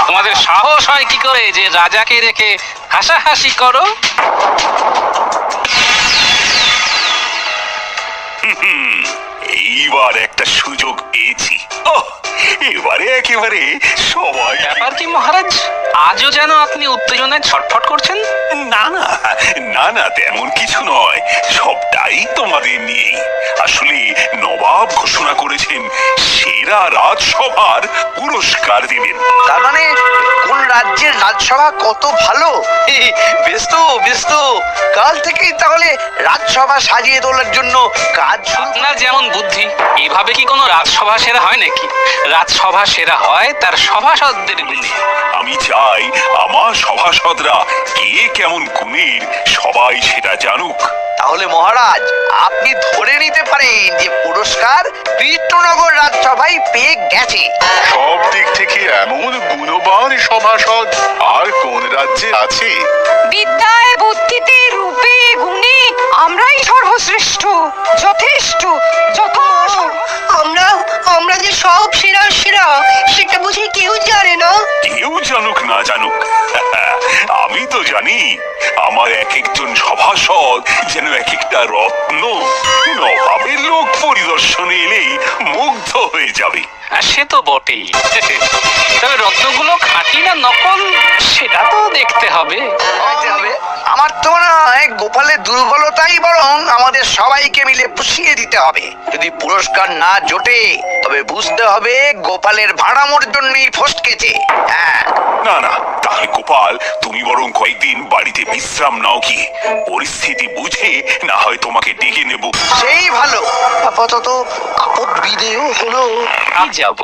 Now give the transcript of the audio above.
তোমাদের সাহস হয় কি করে যে রাজাকে রেখে হাসাহাসি করো? এইবার একটা সুযোগ পেয়েছি। এবারে একেবারে সবাই। ব্যাপার কি মহারাজ, আজও যেন আপনি উত্তেজনায় ছটফট করছেন? না না না না, তেমন কিছু নয়, সবটাই তোমাদের নিয়েই। আসলে নবাব ঘোষণা করেছেন সেরা রাজসভার পুরস্কার দিবেন। তার মানে কোন রাজ্যের রাজসভা কত ভালো। বেশ তো বেশ তো, কাল থেকেই তাহলে রাজসভা সাজিয়ে তোলার জন্য কাজ শুরু। আপনার যেমন বুদ্ধি, এভাবে কি কোনো রাজসভা সেরা হয় নাকি? রাজসভা সেরা হয় তার সভাসদদের গুণে। আমি চাই আমার সভাসদরা কে কেমন গুণের সবাই সেটা জানুক। তাহলে মহারাজ আপনি ধরে নিতে পারেন যে পুরস্কার কৃষ্ণনগর রাজসভায় পেয়ে গেছে। সব দিক থেকে এমন গুণবান সভাসদ আর কোন রাজ্যে আছে? বিদ্যায় বুদ্ধিতে রূপে গুণে আমরাই সর্বশ্রেষ্ঠ, যথেষ্ট যত আমরা যে সব সেরা সেরা সেটা বুঝি কেউ জানে না। কেউ জানুক না জানুক, আমি তো জানি আমার এক একজন সভাসদ যেন এক একটা রত্ন। নবাবের লোক পরিদর্শনে এলেই মুগ্ধ হয়ে যাবে। সে তো বটেই, তবে রত্নগুলো খাঁটি না নকল সেটা তো দেখতে হবে। আমার তো মনে হয় গোপালের দুর্বলতাই বরং আমাদের সবাইকে মিলে পুষিয়ে দিতে হবে। যদি পুরস্কার না জোটে তবে বুঝতে হবে গোপালের ভাড়ামোর জন্যই ফসকেছে। হ্যাঁ, না না, তাহলে গোপাল তুমি বরং কয়েকদিন বাড়িতে বিশ্রাম নাও, কি পরিস্থিতি বুঝে না হয় তোমাকে ডেকে নেব। সেই ভালো। আপাতত আপদ বিদেয় হলো। আমি যাব।